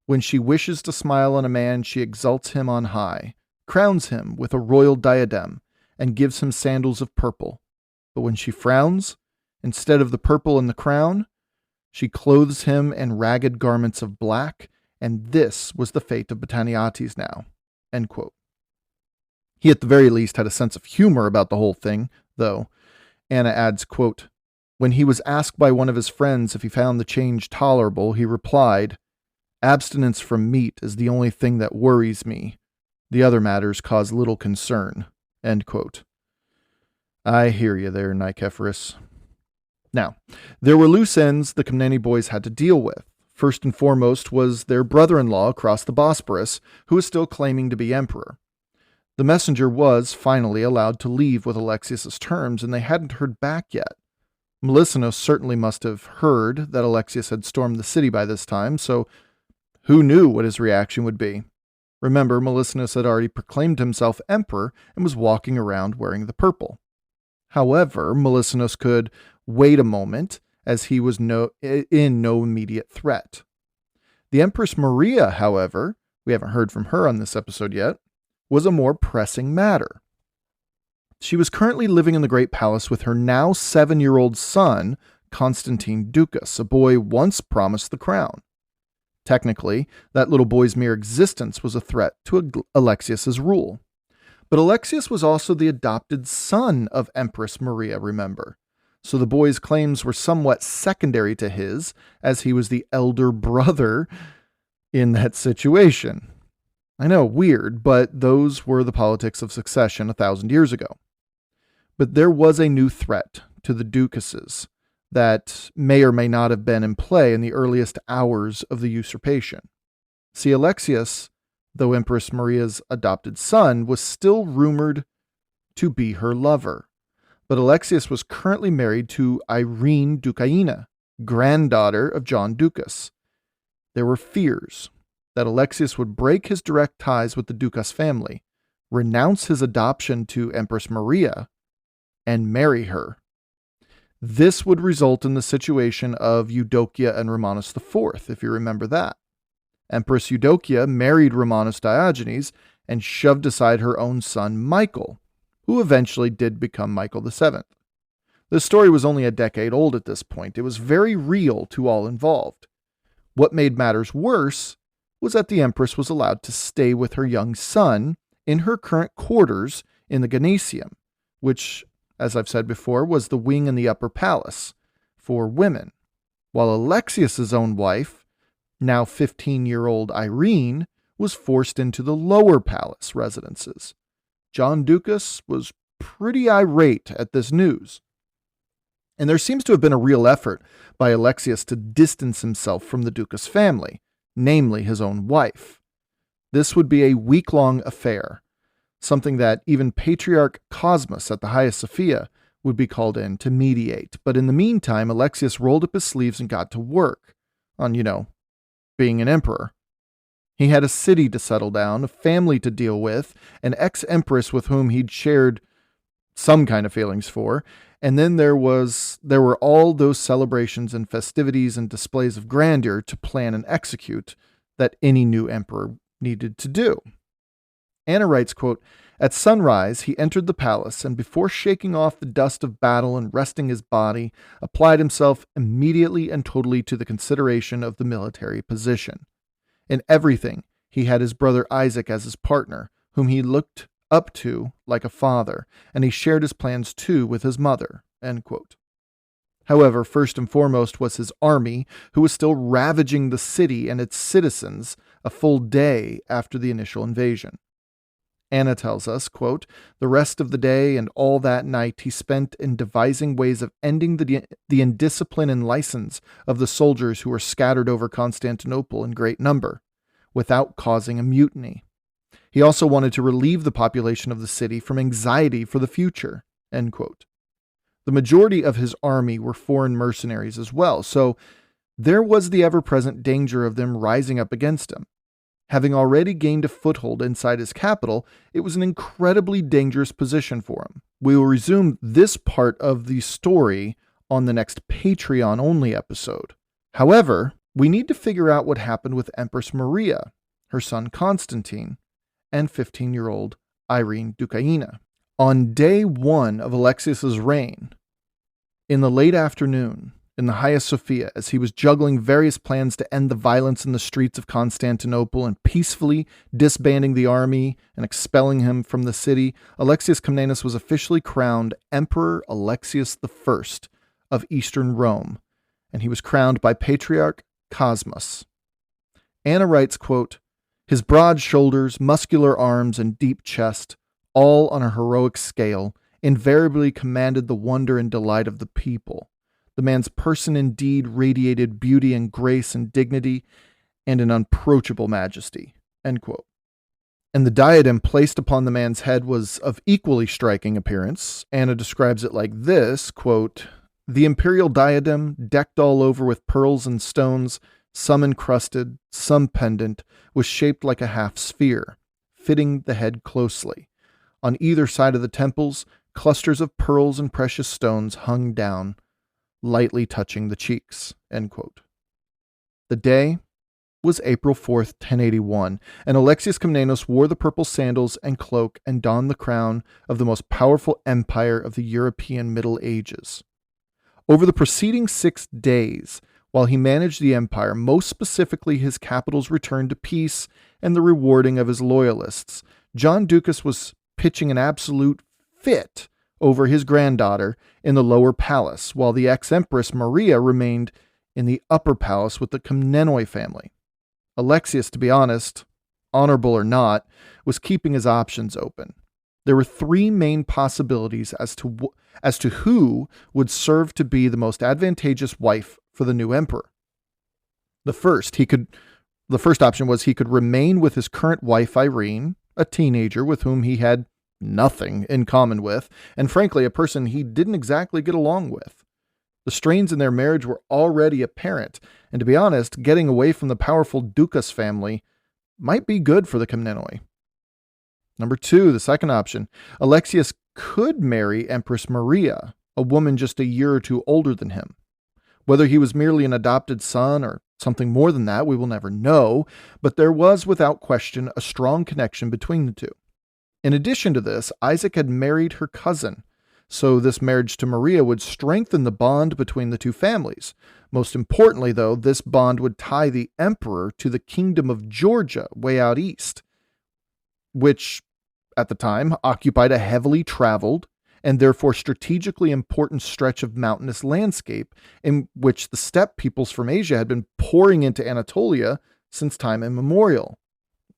When she wishes to smile on a man, she exalts him on high, crowns him with a royal diadem, and gives him sandals of purple. But when she frowns, instead of the purple and the crown, she clothes him in ragged garments of black, and this was the fate of Botaniates now." End quote. He at the very least had a sense of humor about the whole thing, though. Anna adds, quote, "When he was asked by one of his friends if he found the change tolerable, he replied, 'Abstinence from meat is the only thing that worries me. The other matters cause little concern.'" End quote. I hear you there, Nicephorus. Now, there were loose ends the Komneni boys had to deal with. First and foremost was their brother-in-law across the Bosporus, who was still claiming to be emperor. The messenger was finally allowed to leave with Alexios' terms, and they hadn't heard back yet. Melicinos certainly must have heard that Alexios had stormed the city by this time, so who knew what his reaction would be? Remember, Melicinos had already proclaimed himself emperor and was walking around wearing the purple. However, Melicinos could wait a moment, as he was in no immediate threat. The Empress Maria, however, we haven't heard from her on this episode yet, was a more pressing matter. She was currently living in the Great Palace with her now 7-year-old son, Constantine Ducas, a boy once promised the crown. Technically, that little boy's mere existence was a threat to Alexios' rule. But Alexios was also the adopted son of Empress Maria, remember. So the boy's claims were somewhat secondary to his, as he was the elder brother in that situation. I know, weird, but those were the politics of succession 1,000 years ago. But there was a new threat to the Ducases that may or may not have been in play in the earliest hours of the usurpation. See, Alexios, though Empress Maria's adopted son, was still rumored to be her lover. But Alexios was currently married to Irene Ducaina, granddaughter of John Ducas. There were fears that Alexios would break his direct ties with the Ducas family, renounce his adoption to Empress Maria, and marry her. This would result in the situation of Eudokia and Romanus IV, if you remember that. Empress Eudokia married Romanus Diogenes and shoved aside her own son Michael, who eventually did become Michael VII. The story was only a decade old at this point. It was very real to all involved. What made matters worse was that the empress was allowed to stay with her young son in her current quarters in the Gymnasium, which, as I've said before, was the wing in the upper palace for women, while Alexius's own wife, now 15-year-old Irene, was forced into the lower palace residences. John Ducas was pretty irate at this news. And there seems to have been a real effort by Alexios to distance himself from the Ducas family, namely his own wife. This would be a week-long affair, something that even Patriarch Cosmas at the Hagia Sophia would be called in to mediate. But in the meantime, Alexios rolled up his sleeves and got to work on, being an emperor. He had a city to settle down, a family to deal with, an ex-empress with whom he'd shared some kind of feelings for, and then there were all those celebrations and festivities and displays of grandeur to plan and execute that any new emperor needed to do. Anna writes, quote, "At sunrise, he entered the palace, and before shaking off the dust of battle and resting his body, applied himself immediately and totally to the consideration of the military position. In everything, he had his brother Isaac as his partner, whom he looked up to like a father, and he shared his plans too with his mother." End quote. However, first and foremost was his army, who was still ravaging the city and its citizens a full day after the initial invasion. Anna tells us, quote, "The rest of the day and all that night he spent in devising ways of ending the indiscipline and license of the soldiers who were scattered over Constantinople in great number, without causing a mutiny. He also wanted to relieve the population of the city from anxiety for the future." End quote. The majority of his army were foreign mercenaries as well, so there was the ever-present danger of them rising up against him. Having already gained a foothold inside his capital, it was an incredibly dangerous position for him. We will resume this part of the story on the next Patreon-only episode. However, we need to figure out what happened with Empress Maria, her son Constantine, and 15-year-old Irene Dukaina. On day one of Alexios' reign, in the late afternoon, in the Hagia Sophia, as he was juggling various plans to end the violence in the streets of Constantinople and peacefully disbanding the army and expelling him from the city, Alexios Komnenos was officially crowned Emperor Alexios I of Eastern Rome, and he was crowned by Patriarch Cosmas. Anna writes, quote, "His broad shoulders, muscular arms, and deep chest, all on a heroic scale, invariably commanded the wonder and delight of the people. The man's person indeed radiated beauty and grace and dignity and an unapproachable majesty." End quote. And the diadem placed upon the man's head was of equally striking appearance. Anna describes it like this, quote, "The imperial diadem, decked all over with pearls and stones, some encrusted, some pendant, was shaped like a half sphere, fitting the head closely. On either side of the temples, clusters of pearls and precious stones hung down, lightly touching the cheeks." End quote. The day was April 4th, 1081, and Alexios Komnenos wore the purple sandals and cloak and donned the crown of the most powerful empire of the European Middle Ages. Over the preceding 6 days, while he managed the empire, most specifically his capital's return to peace and the rewarding of his loyalists, John Ducas was pitching an absolute fit over his granddaughter in the lower palace, while the ex-empress Maria remained in the upper palace with the Komnenoi family. Alexios, to be honest, honorable or not, was keeping his options open. There were 3 main possibilities as to who would serve to be the most advantageous wife for the new emperor. The first option was he could remain with his current wife Irene, a teenager with whom he had nothing in common with, and frankly, a person he didn't exactly get along with. The strains in their marriage were already apparent, and to be honest, getting away from the powerful Ducas family might be good for the Komnenoi. Number 2, the second option, Alexios could marry Empress Maria, a woman just a year or 2 older than him. Whether he was merely an adopted son or something more than that, we will never know, but there was without question a strong connection between the two. In addition to this, Isaac had married her cousin, So this marriage to Maria would strengthen the bond between the two families. Most importantly, though, this bond would tie the emperor to the kingdom of Georgia, way out east, which at the time occupied a heavily traveled and therefore strategically important stretch of mountainous landscape in which the steppe peoples from Asia had been pouring into Anatolia since time immemorial,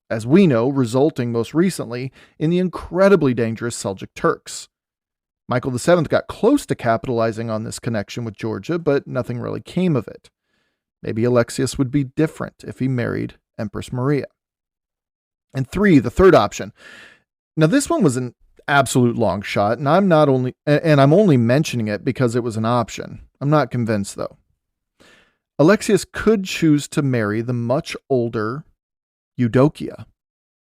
as we know, resulting most recently in the incredibly dangerous Seljuk Turks. Michael VII got close to capitalizing on this connection with Georgia, but nothing really came of it. Maybe Alexios would be different if he married Empress Maria. And 3, the third option. Now, this one was an absolute long shot, and I'm only mentioning it because it was an option. I'm not convinced, though. Alexios could choose to marry the much older Eudokia,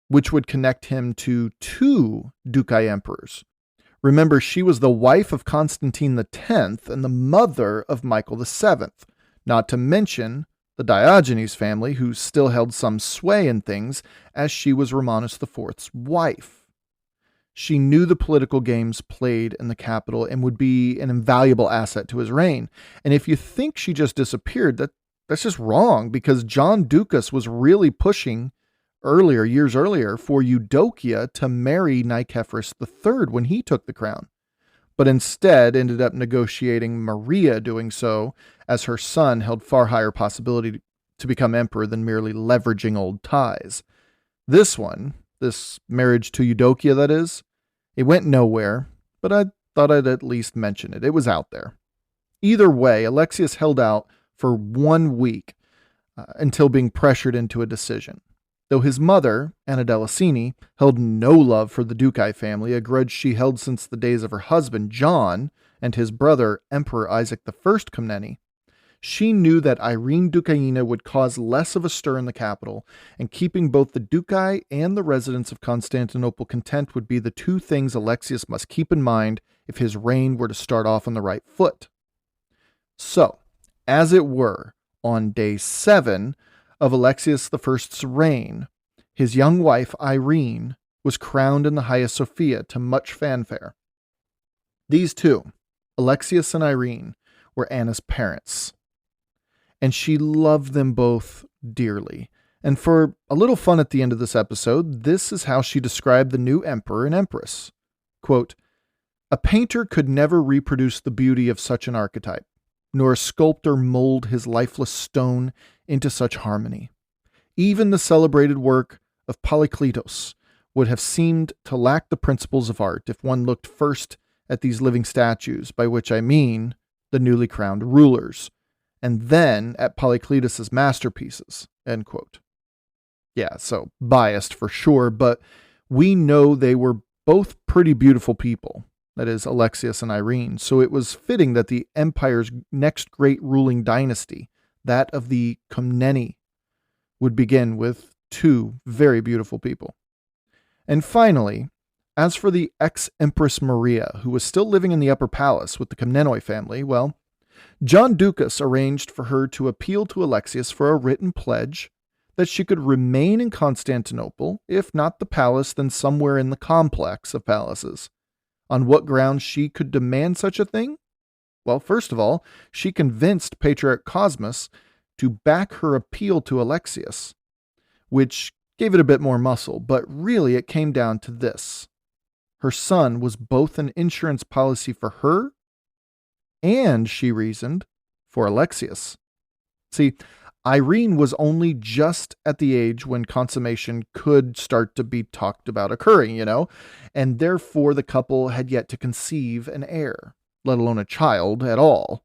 which would connect him to 2 Dukai emperors. Remember, she was the wife of Constantine X and the mother of Michael VII, not to mention the Diogenes family, who still held some sway in things, as she was Romanus IV's wife. She knew the political games played in the capital and would be an invaluable asset to his reign. And if you think she just disappeared, that's just wrong, because John Ducas was really pushing years earlier, for Eudokia to marry Nicephorus III when he took the crown, but instead ended up negotiating Maria doing so, as her son held far higher possibility to become emperor than merely leveraging old ties. This marriage to Eudokia, that is, it went nowhere, but I thought I'd at least mention it. It was out there. Either way, Alexios held out for 1 week until being pressured into a decision. Though his mother, Anna Delicini, held no love for the Ducai family, a grudge she held since the days of her husband, John, and his brother, Emperor Isaac I Komneni, she knew that Irene Dukaina would cause less of a stir in the capital, and keeping both the Ducai and the residents of Constantinople content would be the 2 things Alexios must keep in mind if his reign were to start off on the right foot. So, as it were, on day 7 of Alexios I's reign, his young wife, Irene, was crowned in the Hagia Sophia to much fanfare. These 2, Alexios and Irene, were Anna's parents, and she loved them both dearly. And for a little fun at the end of this episode, this is how she described the new emperor and empress. Quote, "A painter could never reproduce the beauty of such an archetype, nor a sculptor mold his lifeless stone into such harmony. Even the celebrated work of Polykleitos would have seemed to lack the principles of art if one looked first at these living statues, by which I mean the newly crowned rulers, and then at Polykleitos' masterpieces." End quote. Yeah, so biased for sure, but we know they were both pretty beautiful people. That is, Alexios and Irene. So it was fitting that the empire's next great ruling dynasty, that of the Komneni, would begin with 2 very beautiful people. And finally, as for the ex-Empress Maria, who was still living in the upper palace with the Komnenoi family, well, John Ducas arranged for her to appeal to Alexios for a written pledge that she could remain in Constantinople, if not the palace, then somewhere in the complex of palaces. On what grounds she could demand such a thing? Well, first of all, she convinced Patriarch Cosmas to back her appeal to Alexios, which gave it a bit more muscle, but really it came down to this. Her son was both an insurance policy for her and, she reasoned, for Alexios. See, Irene was only just at the age when consummation could start to be talked about occurring, and therefore the couple had yet to conceive an heir, let alone a child at all.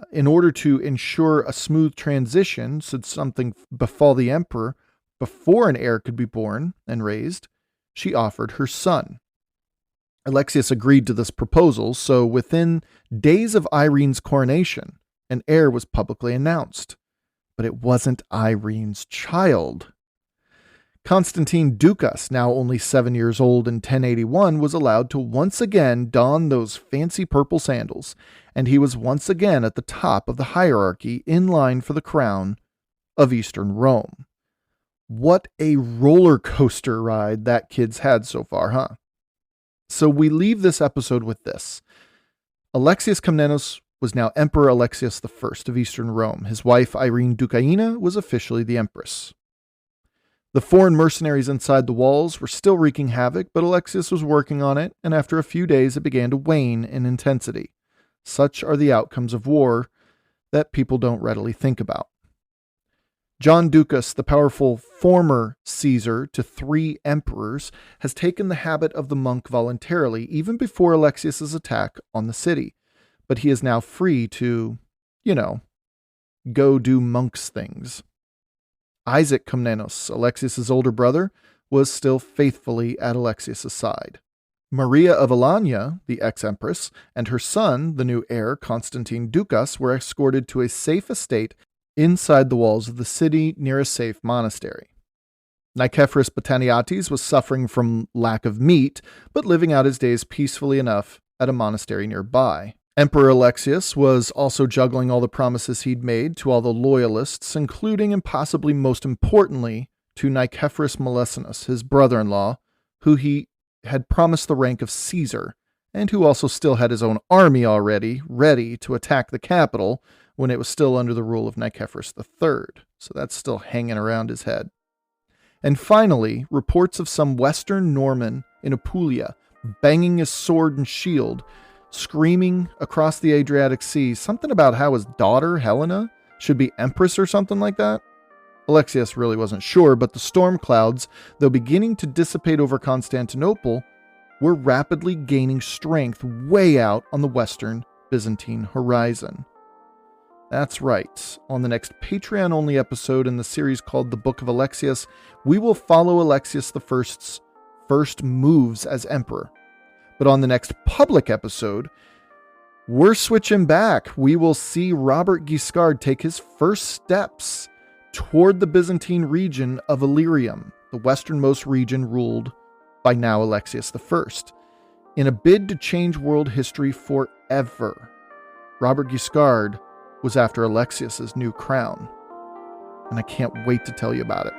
In order to ensure a smooth transition, should something befall the emperor before an heir could be born and raised, she offered her son. Alexios agreed to this proposal, so within days of Irene's coronation, an heir was publicly announced. But it wasn't Irene's child. Constantine Ducas, now only 7 years old in 1081, was allowed to once again don those fancy purple sandals, and he was once again at the top of the hierarchy in line for the crown of Eastern Rome. What a roller coaster ride that kid's had so far, huh? So we leave this episode with this. Alexios Komnenos was now Emperor Alexios I of Eastern Rome. His wife, Irene Doukaina, was officially the empress. The foreign mercenaries inside the walls were still wreaking havoc, but Alexios was working on it, and after a few days it began to wane in intensity. Such are the outcomes of war that people don't readily think about. John Ducas, the powerful former Caesar to 3 emperors, has taken the habit of the monk voluntarily, even before Alexios' attack on the city. But he is now free to, go do monk's things. Isaac Komnenos, Alexios' older brother, was still faithfully at Alexios' side. Maria of Alanya, the ex-empress, and her son, the new heir, Constantine Ducas, were escorted to a safe estate inside the walls of the city near a safe monastery. Nicephorus Botaniates was suffering from lack of meat, but living out his days peacefully enough at a monastery nearby. Emperor Alexios was also juggling all the promises he'd made to all the loyalists, including and possibly most importantly to Nicephorus Melissenus, his brother-in-law, who he had promised the rank of Caesar, and who also still had his own army already ready to attack the capital when it was still under the rule of Nicephorus III. So that's still hanging around his head. And finally, reports of some Western Norman in Apulia banging his sword and shield, screaming across the Adriatic Sea something about how his daughter, Helena, should be empress or something like that. Alexios really wasn't sure, but the storm clouds, though beginning to dissipate over Constantinople, were rapidly gaining strength way out on the western Byzantine horizon. That's right. On the next Patreon-only episode in the series called The Book of Alexios, we will follow Alexios I's first moves as emperor. But on the next public episode, we're switching back. We will see Robert Guiscard take his first steps toward the Byzantine region of Illyrium, the westernmost region ruled by now Alexios I. In a bid to change world history forever, Robert Guiscard was after Alexios' new crown. And I can't wait to tell you about it.